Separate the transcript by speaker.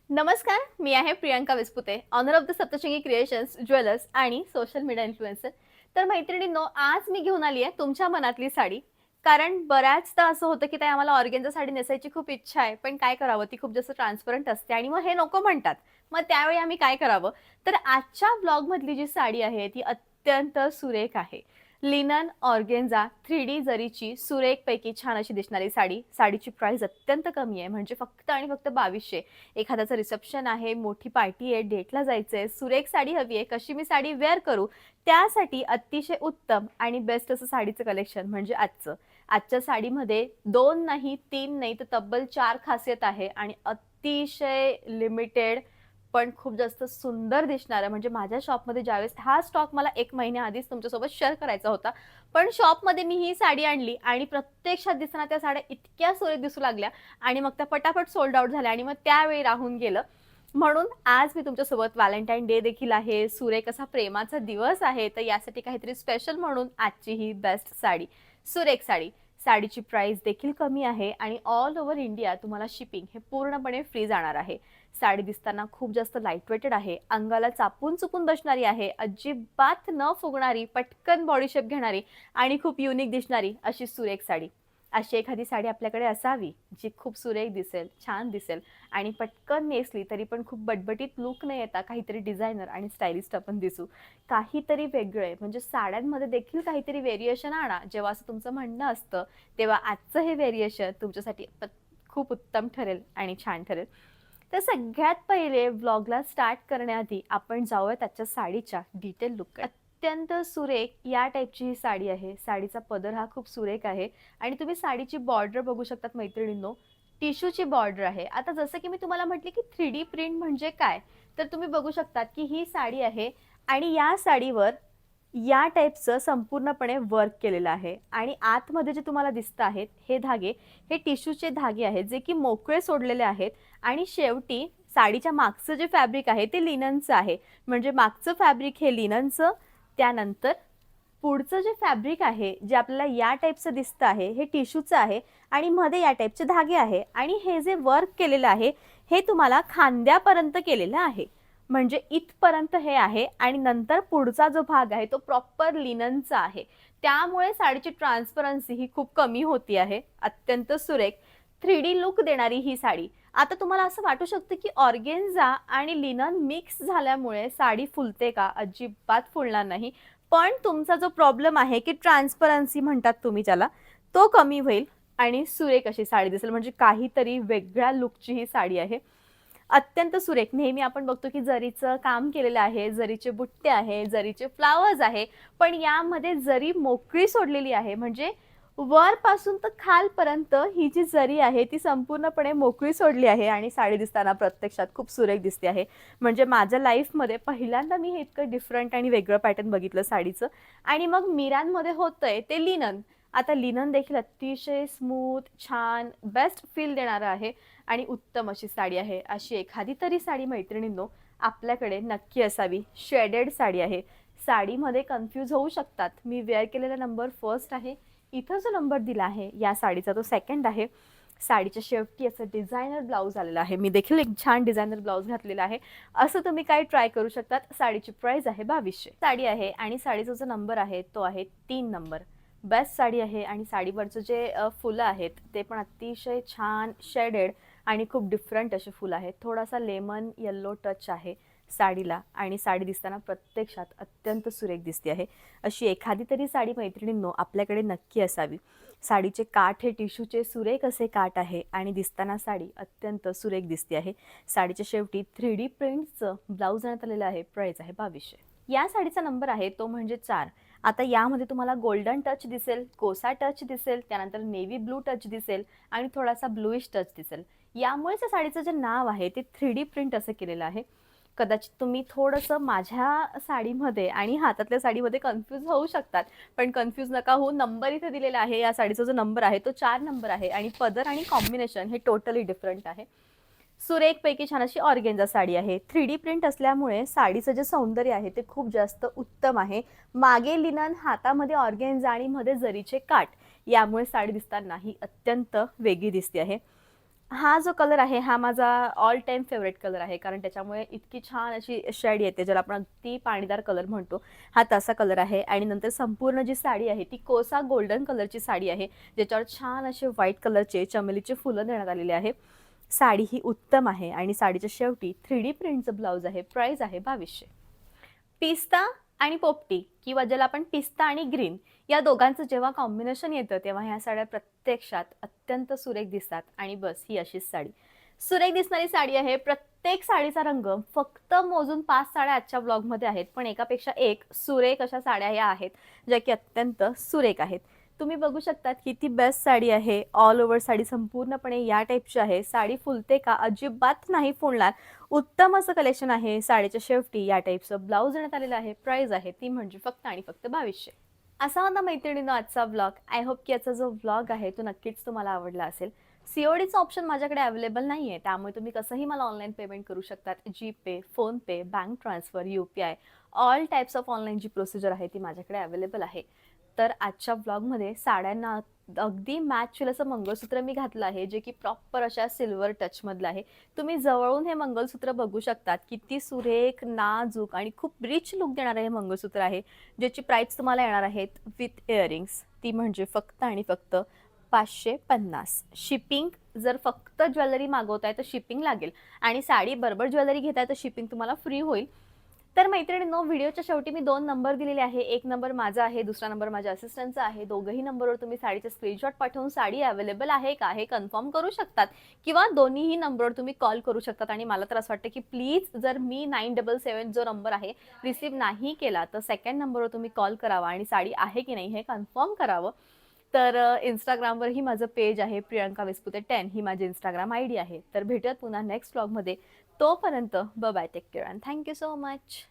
Speaker 1: नमस्कार, मी आहे Priyanka Vispute, owner of the Saptashrungi creations, jewellers आणि सोशल मीडिया इन्फ्लुएन्सर. तर मैत्रिणींनो, आज मी घेऊन आली आहे तुमच्या मनातली साडी. कारण बऱ्याचदा असं होतं की ताई आम्हाला ऑर्गेन्झा साडी नेसायची खूप इच्छा आहे, पण काय करावं? ती खूप जास्त ट्रान्सपरंट असते आणि मग हे नको म्हणतात. मग त्यावेळी आम्ही काय करावं? तर आजच्या व्लॉगमधली जी साडी आहे ती अत्यंत सुरेख आहे. लिनन ऑर्गेन्झा 3D जरीची सुरेखपैकी छान अशी दिसणारी साडी. साडीची प्राईस अत्यंत कमी आहे, म्हणजे फक्त आणि फक्त 2200. एखाद्याचं रिसेप्शन आहे, मोठी पार्टी आहे, डेटला जायचंय, सुरेख साडी हवी आहे, कशी मी साडी वेअर करू? त्यासाठी अतिशय उत्तम आणि बेस्ट असं साडीचं कलेक्शन म्हणजे आजचं. आजच्या साडीमध्ये 2 नाही, 3 नाही, तर तब्बल 4 खासियत आहे आणि अतिशय लिमिटेड पण खूप जास्त सुंदर दिसणारं. म्हणजे माझ्या शॉपमध्ये ज्यावेळेस हा स्टॉक मला 1 महिन्याआधीच तुमच्यासोबत शेअर करायचा होता. पण शॉपमध्ये मी ही साडी आणली आणि प्रत्यक्षात दिसताना त्या साड्या इतक्या सुरेख दिसू लागल्या आणि मग त्या पटापट सोल्ड आउट झाल्या आणि मग त्यावेळी राहून गेलं. म्हणून आज मी तुमच्यासोबत व्हॅलेंटाईन डे देखील आहे, सुरेख असा प्रेमाचा दिवस आहे, तर यासाठी काहीतरी स्पेशल म्हणून आजची ही बेस्ट साडी, सुरेख साडी. साडीची प्राइस देखील कमी आहे आणि ऑल ओव्हर इंडिया तुम्हाला शिपिंग हे पूर्णपणे फ्री जाणार आहे. साडी दिसताना खूप जास्त लाईटवेटेड आहे, अंगाला चापून चुपून बसणारी आहे, अजिबात न फुगणारी, पटकन बॉडी शेप घेणारी आणि खूप युनिक दिसणारी अशी सुरेख साडी. अशी एखादी साडी आपल्याकडे असावी जी खूप सुरेख दिसेल, छान दिसेल आणि पटकन नेसली तरी पण खूप बटबटीत लुक न येता काहीतरी डिझायनर आणि स्टायलिस्ट आपण दिसू. काहीतरी वेगळे म्हणजे साड्यांमध्ये देखील काहीतरी व्हेरिएशन आणा. जेव्हा असं तुमचं म्हणणं असतं, तेव्हा आजचं हे व्हेरिएशन तुमच्यासाठी खूप उत्तम ठरेल आणि छान ठरेल. तर सगळ्यात पहिले व्लॉगला स्टार्ट करण्याआधी आपण जाऊया त्याच्या साडीच्या डिटेल लुककडे. अत्यंत सुरेख या टाईपची ही साडी आहे. साडीचा पदर हा खूप सुरेख आहे आणि तुम्ही साडीची बॉर्डर बघू शकतात मैत्रिणींनो, टिश्यूची बॉर्डर आहे. आता जसं की मी तुम्हाला म्हटले की 3D प्रिंट म्हणजे काय, तर तुम्ही बघू शकतात की ही साडी आहे आणि या साडीवर या टाईपचं संपूर्णपणे वर्क केलेलं आहे आणि आतमध्ये जे तुम्हाला दिसत आहेत हे धागे, हे टिश्यूचे धागे आहेत जे की मोकळे सोडलेले आहेत आणि शेवटी साडीच्या मागचं जे फॅब्रिक आहे ते लिननचं आहे. म्हणजे मागचं फॅब्रिक हे लिननचं, त्यानंतर पुढचं जे फॅब्रिक आहे जे आपल्याला या टाईपचं दिसतं आहे हे टिश्यूचं आहे आणि मध्ये या टाईपचे धागे आहे आणि हे जे वर्क केलेलं आहे हे तुम्हाला खांद्यापर्यंत केलेलं आहे. म्हणजे इथपर्यंत हे आहे आणि नंतर पुढचा जो भाग आहे तो प्रॉपर लिननचा आहे. त्यामुळे साडीची ट्रान्सपरन्सी ही खूप कमी होती आहे. अत्यंत सुरेख 3D लुक देणारी ही साडी. आता तुम्हाला असं वाटू शकतं की ऑर्गेन्झा आणि लिनन मिक्स झाल्यामुळे साडी फुलते का? अजिबात फुलणार नाही. पण तुमचा जो प्रॉब्लेम आहे की ट्रान्सपरन्सी म्हणतात तुम्ही ज्याला, तो कमी होईल आणि सुरेख अशी साडी दिसेल. म्हणजे काहीतरी वेगळ्या लुकची ही साडी आहे. अत्यंत सुरेख. नेहमी आपण बघतो की जरीचं काम केलेलं आहे, जरीचे बुट्टे आहे, जरीचे फ्लावर्स आहे, पण यामध्ये जरी मोकळी सोडलेली आहे. म्हणजे वरपासून तर खालपर्यंत ही जी जरी आहे ती संपूर्णपणे मोकळी सोडली आहे आणि साडी दिसताना प्रत्यक्षात खूप सुरेख दिसते आहे. म्हणजे माझ्या लाईफमध्ये पहिल्यांदा मी हे इतकं डिफरंट आणि वेगळं पॅटर्न बघितलं साडीचं. आणि मग मीरांमध्ये होतंय ते लिनन. आता लिनन देखील अतिशय स्मूथ, छान, बेस्ट फील देणारं आहे आणि उत्तम अशी साडी आहे. अशी एखादी तरी साडी मैत्रिणींनो आपल्याकडे नक्की असावी. शेडेड साडी आहे. साडीमध्ये कन्फ्यूज होऊ शकतात. मी वेअर केलेला नंबर फर्स्ट आहे, इथं जो नंबर दिला आहे या साडीचा तो सेकंड आहे. साडीच्या शेवटी असं डिझायनर ब्लाऊज आलेला आहे. मी देखील एक छान डिझायनर ब्लाऊज घातलेला आहे. असं तुम्ही काय ट्राय करू शकतात. साडीची प्राइस आहे 2200. साडी आहे आणि साडीचा जो नंबर आहे तो आहे 3 नंबर. बेस्ट साडी आहे आणि साडीवरचं जे फुलं आहेत ते पण अतिशय छान शेडेड आणि खूप डिफरंट असे फुलं आहेत. थोडासा लेमन येल्लो टच आहे साडीला आणि साडी दिसताना प्रत्यक्षात अत्यंत सुरेख दिसते आहे. अशी एखादी तरी साडी मैत्रिणींनो आपल्याकडे नक्की असावी. साडीचे काठ हे टिश्यूचे सुरेख असे काठ आहे आणि दिसताना साडी अत्यंत सुरेख दिसते आहे. साडीच्या शेवटी 3D प्रिंटचं ब्लाऊज आणण्यात आलेलं आहे. प्राइस आहे 2200. या साडीचा नंबर आहे तो म्हणजे 4. आता यामध्ये तुम्हाला गोल्डन टच दिसेल, कोसा टच दिसेल, त्यानंतर नेव्ही ब्लू टच दिसेल आणि थोडासा ब्लूइश टच दिसेल. यामुळेच या साडीचं जे नाव आहे ते 3D प्रिंट असं केलेलं आहे. कदाचित तुम्ही थोडंसं माझ्या साडीमध्ये आणि हातातल्या साडीमध्ये कन्फ्यूज होऊ शकतात, पण कन्फ्यूज नका होऊ. नंबर इथे दिलेला आहे. या साडीचा जो नंबर आहे तो 4 नंबर आहे आणि पदर आणि कॉम्बिनेशन हे टोटली डिफरंट आहे. सुरेखपैकी छान अशी ऑर्गेन्झा साडी आहे. 3D प्रिंट असल्यामुळे साडीचं जे सौंदर्य आहे ते खूप जास्त उत्तम आहे. मागे लिनन, हातामध्ये ऑर्गेन्झा आणि मध्ये जरीचे काठ, यामुळे साडी दिसताना ही अत्यंत वेगळी दिसते आहे. हा जो कलर आहे हा माझा ऑल टाइम फेवरेट कलर आहे, कारण त्याच्यामुळे इतकी छान अशी शेड येते, ज्याला आपण अगदी पाणीदार कलर म्हणतो, हा तसा कलर आहे. आणि नंतर संपूर्ण जी साडी आहे ती कोसा गोल्डन कलरची साडी आहे, ज्याच्यावर छान असे व्हाईट कलरचे चमेलीचे फुलं देण्यात आलेले आहे. साडी ही उत्तम आहे आणि साडीच्या शेवटी 3D प्रिंटचं ब्लाऊज आहे. प्राइस आहे 2200. पिस्ता आणि पोपटी किंवा ज्याला आपण पिस्ता आणि ग्रीन या दोघांचं जेव्हा कॉम्बिनेशन येतं तेव्हा ह्या साड्या प्रत्यक्षात अत्यंत सुरेख दिसतात. आणि बस ही अशीच साडी, सुरेख दिसणारी साडी आहे. प्रत्येक साडीचा रंग फक्त मोजून 5 साड्या आजच्या ब्लॉगमध्ये आहेत, पण एकापेक्षा एक सुरेख अशा साड्या या आहेत ज्या की अत्यंत सुरेख आहेत. तुम्ही बघू शकतात किती बेस्ट साडी आहे. ऑल ओव्हर साडी संपूर्णपणे या टाईपची आहे. साडी फुलते का? अजिबात नाही फुलणार. उत्तम असं कलेक्शन आहे. साडीच्या शेवटी या टाईपचं ब्लाऊज देण्यात आलेलं आहे. प्राइस आहे ती म्हणजे फक्त आणि फक्त 2200. असा होता मैत्रिणींनो आजचा व्लॉग. आय होप की याचा जो व्लॉग आहे तो नक्कीच तुम्हाला आवडला असेल. सीओडीचं ऑप्शन माझ्याकडे अवेलेबल नाही आहे, त्यामुळे तुम्ही कसंही मला ऑनलाईन पेमेंट करू शकतात. GPay, PhonePe, bank transfer, UPI, all types of online जी प्रोसिजर आहे ती माझ्याकडे अवेलेबल आहे. तर आजच्या व्लॉगमध्ये साड्यांना अगदी मॅच होईल असं मंगळसूत्र मी घातलं आहे, जे की प्रॉपर अशा सिल्वर टचमधलं आहे. तुम्ही जवळून हे मंगळसूत्र बघू शकतात. किती सुरेख, नाजूक आणि खूप रिच लुक देणारं हे मंगळसूत्र आहे, ज्याची प्राइस तुम्हाला येणार आहेत विथ इयरिंग्स, ती म्हणजे फक्त आणि फक्त 550. शिपिंग जर फक्त ज्वेलरी मागवताय तर शिपिंग लागेल, आणि साडी बरोबर ज्वेलरी घेताय तर शिपिंग तुम्हाला फ्री होईल. तर मैत्रिणींनो, व्हिडिओच्या शेवटी मी 2 नंबर दिलेले आहे. एक नंबर माझा आहे, दुसरा नंबर माझ्या असिस्टंटचा आहे. दोघंही नंबरवर तुम्ही साडीचे स्क्रीनशॉट पाठवून साडी अवेलेबल आहे का हे कन्फर्म करू शकतात, किंवा दोन्हीही नंबरवर तुम्ही कॉल करू शकतात. आणि मला तर असं वाटतं की प्लीज, जर मी 977 जो नंबर आहे रिसीव्ह नाही केला तर सेकंड नंबरवर तुम्ही कॉल करावा आणि साडी आहे की नाही हे कन्फर्म करावं. तर इंस्टाग्रामवरही माझं पेज आहे, प्रियंका विस्पुते 10 ही माझी इंस्टाग्राम ID आहे. तर भेटूयात पुन्हा नेक्स्ट व्लॉगमध्ये. तोपर्यंत bye, take care and thank you so much.